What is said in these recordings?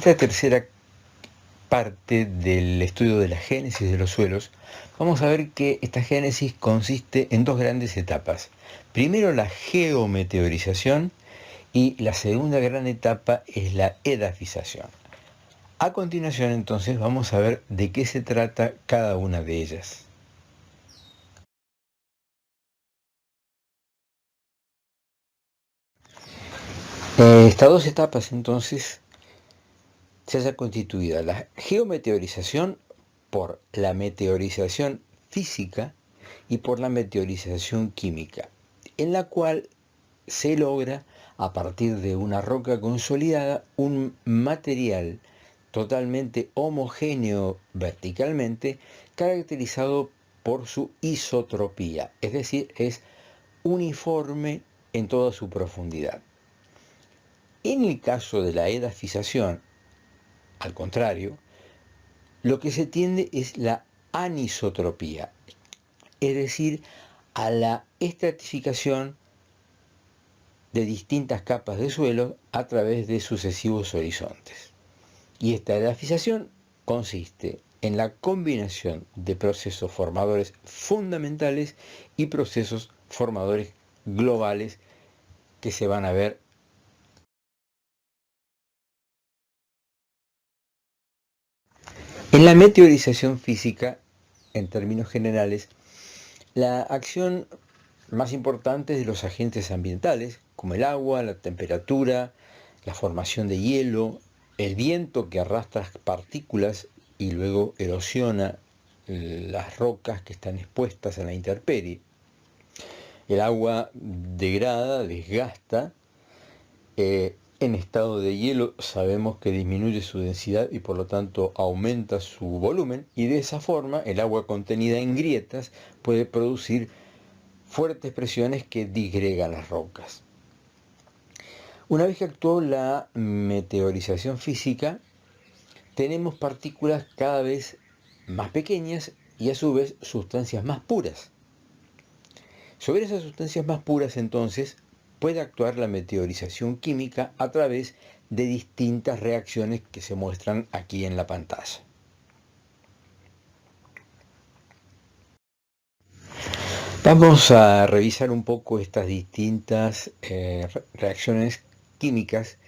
esta tercera parte del estudio de la génesis de los suelos, vamos a ver que esta génesis consiste en dos grandes etapas. Primero la geometeorización y la segunda gran etapa es la edafización. A continuación entonces vamos a ver de qué se trata cada una de ellas. Estas dos etapas entonces se haya constituida la geometeorización por la meteorización física y por la meteorización química, en la cual se logra, a partir de una roca consolidada, un material totalmente homogéneo verticalmente, caracterizado por su isotropía, es decir, es uniforme en toda su profundidad. En el caso de la edafización, al contrario, lo que se tiende es la anisotropía, es decir, a la estratificación de distintas capas de suelo a través de sucesivos horizontes. Y esta edafización consiste en la combinación de procesos formadores fundamentales y procesos formadores globales que se van a ver en la meteorización física. En términos generales, la acción más importante es de los agentes ambientales, como el agua, la temperatura, la formación de hielo, el viento que arrastra partículas y luego erosiona las rocas que están expuestas a la intemperie. El agua degrada, desgasta. En estado de hielo sabemos que disminuye su densidad y por lo tanto aumenta su volumen, y de esa forma el agua contenida en grietas puede producir fuertes presiones que disgregan las rocas. Una vez que actuó la meteorización física, tenemos partículas cada vez más pequeñas y a su vez sustancias más puras. Sobre esas sustancias más puras entonces puede actuar la meteorización química a través de distintas reacciones que se muestran aquí en la pantalla. Vamos a revisar un poco estas distintas reacciones químicas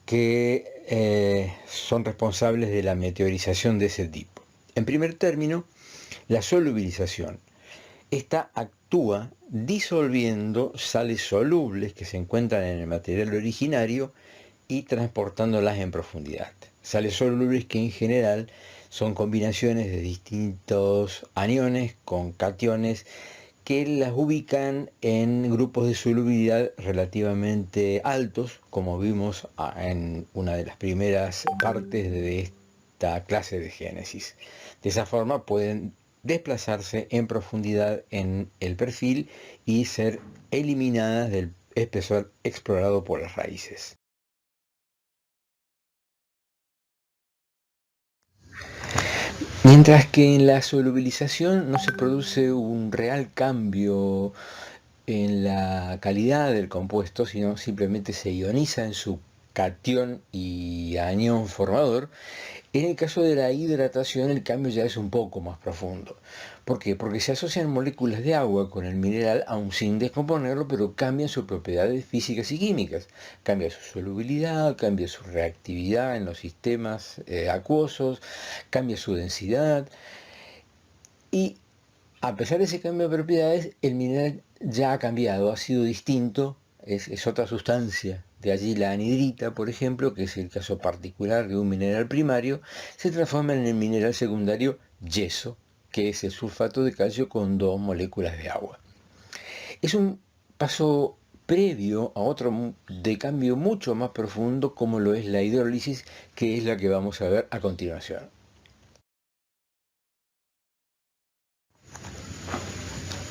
que son responsables de la meteorización de ese tipo. En primer término, la solubilización. Esta actúa disolviendo sales solubles que se encuentran en el material originario y transportándolas en profundidad. Sales solubles que en general son combinaciones de distintos aniones con cationes que las ubican en grupos de solubilidad relativamente altos, como vimos en una de las primeras partes de esta clase de génesis. De esa forma pueden desplazarse en profundidad en el perfil y ser eliminadas del espesor explorado por las raíces. Mientras que en la solubilización no se produce un real cambio en la calidad del compuesto, sino simplemente se ioniza en su catión y anión formador. En el caso de la hidratación el cambio ya es un poco más profundo. ¿Por qué? Porque se asocian moléculas de agua con el mineral aún sin descomponerlo, pero cambian sus propiedades físicas y químicas. Cambia su solubilidad, cambia su reactividad en los sistemas acuosos, cambia su densidad. Y a pesar de ese cambio de propiedades, el mineral ya ha cambiado, ha sido distinto, es otra sustancia. De allí la anhidrita, por ejemplo, que es el caso particular de un mineral primario, se transforma en el mineral secundario yeso, que es el sulfato de calcio con dos moléculas de agua. Es un paso previo a otro de cambio mucho más profundo, como lo es la hidrólisis, que es la que vamos a ver a continuación.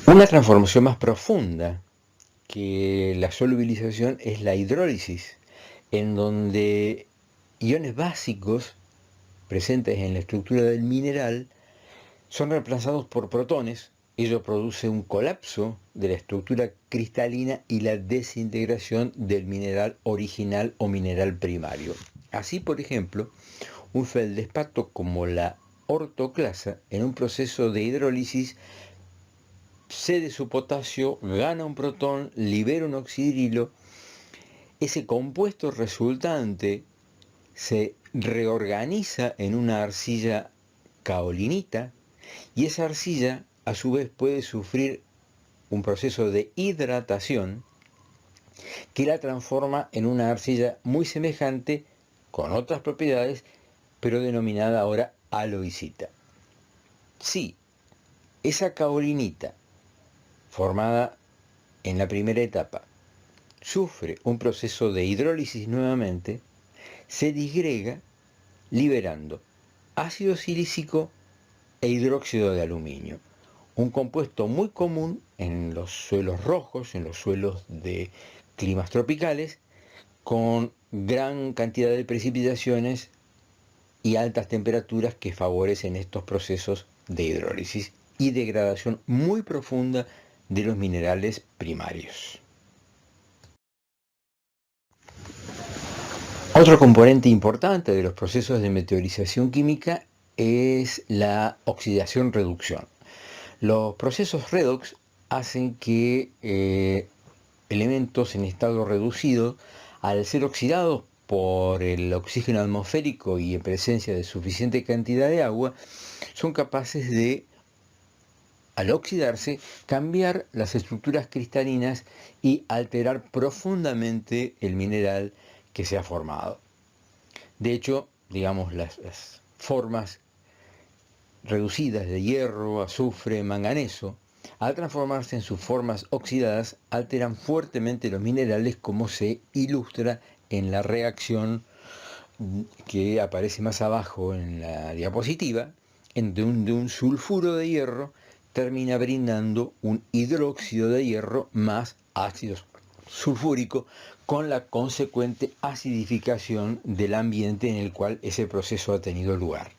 Una transformación más profunda que la solubilización es la hidrólisis, en donde iones básicos presentes en la estructura del mineral son reemplazados por protones. Ello produce un colapso de la estructura cristalina y la desintegración del mineral original o mineral primario. Así, por ejemplo, un feldespato como la ortoclasa, en un proceso de hidrólisis, cede su potasio, gana un protón, libera un oxidrilo. Ese compuesto resultante se reorganiza en una arcilla caolinita y esa arcilla a su vez puede sufrir un proceso de hidratación que la transforma en una arcilla muy semejante, con otras propiedades, pero denominada ahora aloicita. Si esa caolinita, formada en la primera etapa, sufre un proceso de hidrólisis nuevamente, se disgrega liberando ácido silícico e hidróxido de aluminio, un compuesto muy común en los suelos rojos, en los suelos de climas tropicales, con gran cantidad de precipitaciones y altas temperaturas que favorecen estos procesos de hidrólisis y degradación muy profunda de los minerales primarios. Otro componente importante de los procesos de meteorización química es la oxidación-reducción. Los procesos redox hacen que elementos en estado reducido, al ser oxidados por el oxígeno atmosférico y en presencia de suficiente cantidad de agua, son capaces de, al oxidarse, cambiar las estructuras cristalinas y alterar profundamente el mineral que se ha formado. De hecho, digamos, las formas reducidas de hierro, azufre, manganeso, al transformarse en sus formas oxidadas, alteran fuertemente los minerales, como se ilustra en la reacción que aparece más abajo en la diapositiva, en donde un sulfuro de hierro termina brindando un hidróxido de hierro más ácido sulfúrico, con la consecuente acidificación del ambiente en el cual ese proceso ha tenido lugar.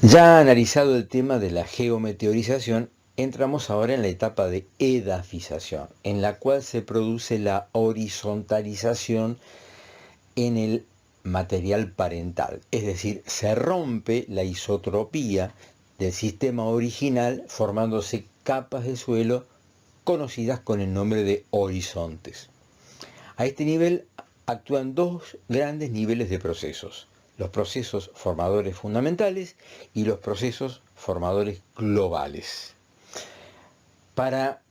Ya analizado el tema de la geometeorización, entramos ahora en la etapa de edafización, en la cual se produce la horizontalización en el material parental, es decir, se rompe la isotropía del sistema original, formándose capas de suelo conocidas con el nombre de horizontes. A este nivel actúan dos grandes niveles de procesos: los procesos formadores fundamentales y los procesos formadores globales. Para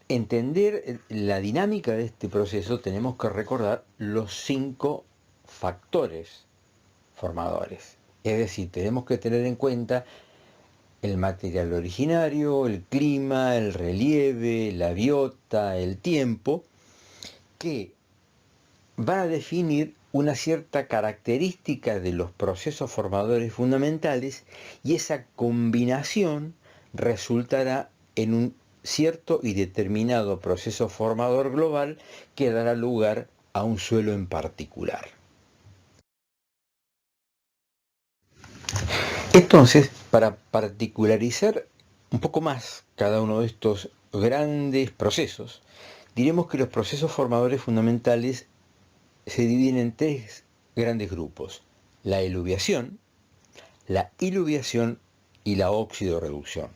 entender la dinámica de este proceso tenemos que recordar los 5 factores formadores. Es decir, tenemos que tener en cuenta el material originario, el clima, el relieve, la biota, el tiempo, que va a definir una cierta característica de los procesos formadores fundamentales, y esa combinación resultará en un cierto y determinado proceso formador global que dará lugar a un suelo en particular. Entonces, para particularizar un poco más cada uno de estos grandes procesos, diremos que los procesos formadores fundamentales se dividen en 3 grandes grupos: la eluviación, la iluviación y la oxidorreducción.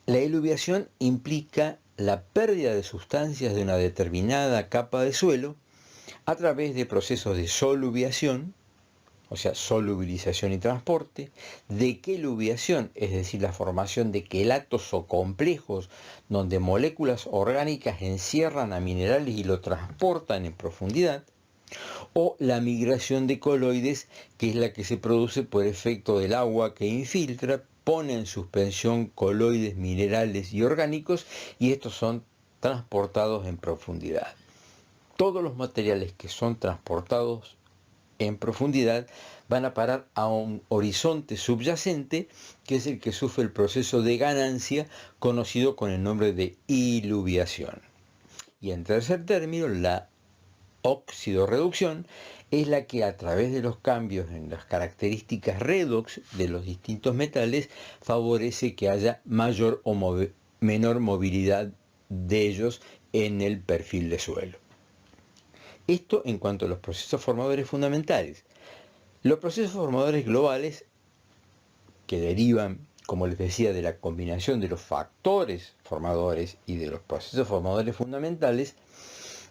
La eluviación implica la pérdida de sustancias de una determinada capa de suelo a través de procesos de soluviación, o sea, solubilización y transporte, de queluviación, es decir, la formación de quelatos o complejos donde moléculas orgánicas encierran a minerales y lo transportan en profundidad, o la migración de coloides, que es la que se produce por efecto del agua que infiltra, pone en suspensión coloides minerales y orgánicos, y estos son transportados en profundidad. Todos los materiales que son transportados en profundidad van a parar a un horizonte subyacente, que es el que sufre el proceso de ganancia, conocido con el nombre de iluviación. Y en tercer término, la oxidorreducción es la que, a través de los cambios en las características redox de los distintos metales, favorece que haya mayor menor movilidad de ellos en el perfil de suelo. Esto en cuanto a los procesos formadores fundamentales. Los procesos formadores globales, que derivan, como les decía, de la combinación de los factores formadores y de los procesos formadores fundamentales,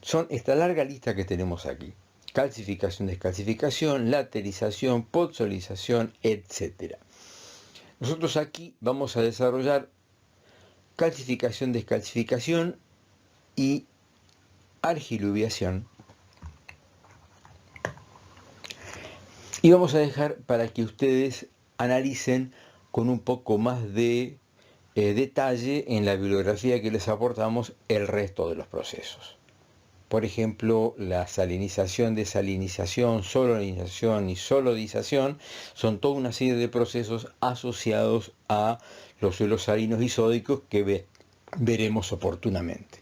son esta larga lista que tenemos aquí: calcificación, descalcificación, laterización, podzolización, etc. Nosotros aquí vamos a desarrollar calcificación, descalcificación y argiluviación, y vamos a dejar para que ustedes analicen con un poco más de detalle en la bibliografía que les aportamos el resto de los procesos. Por ejemplo, la salinización, desalinización, solonización y solodización son toda una serie de procesos asociados a los suelos salinos y sódicos que veremos oportunamente.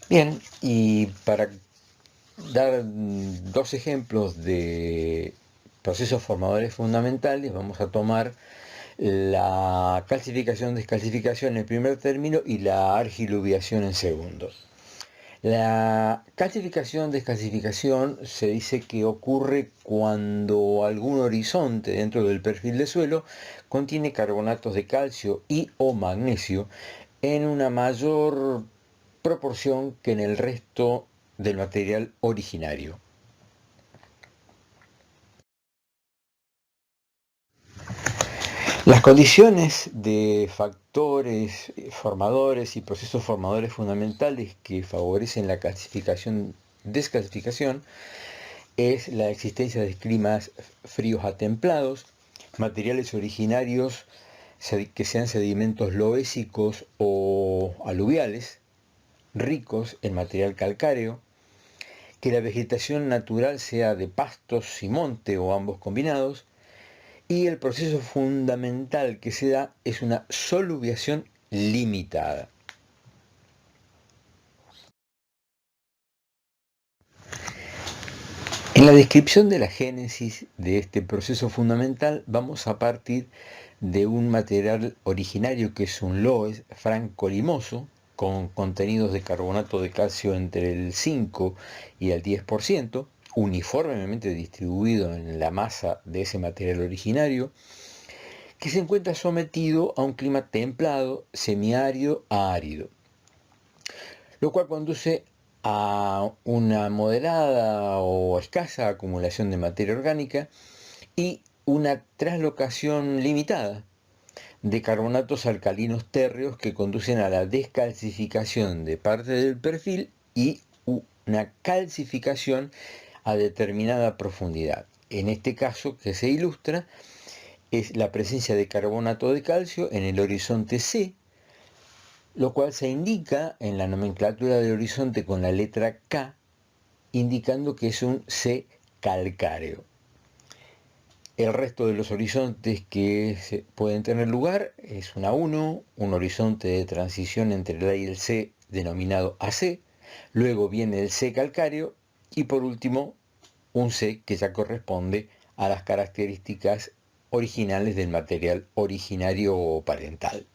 Bien, y para dar dos ejemplos de procesos formadores fundamentales, vamos a tomar la calcificación, descalcificación en primer término y la argiluviación en segundo. La calcificación, descalcificación se dice que ocurre cuando algún horizonte dentro del perfil de suelo contiene carbonatos de calcio y o magnesio en una mayor proporción que en el resto del material originario. Las condiciones de factores formadores y procesos formadores fundamentales que favorecen la calcificación-descalcificación es la existencia de climas fríos a templados, materiales originarios que sean sedimentos loésicos o aluviales, ricos en material calcáreo, que la vegetación natural sea de pastos y monte o ambos combinados, y el proceso fundamental que se da es una soluviación limitada. En la descripción de la génesis de este proceso fundamental vamos a partir de un material originario que es un loess franco-limoso con contenidos de carbonato de calcio entre el 5 y el 10%, uniformemente distribuido en la masa de ese material originario, que se encuentra sometido a un clima templado, semiárido a árido, lo cual conduce a una moderada o escasa acumulación de materia orgánica y una traslocación limitada de carbonatos alcalinos térreos que conducen a la descalcificación de parte del perfil y una calcificación a determinada profundidad. En este caso, que se ilustra, es la presencia de carbonato de calcio en el horizonte C, lo cual se indica en la nomenclatura del horizonte con la letra K, indicando que es un C calcáreo. El resto de los horizontes que pueden tener lugar es una 1, un horizonte de transición entre el A y el C denominado AC, luego viene el C calcáreo y por último un C que ya corresponde a las características originales del material originario o parental.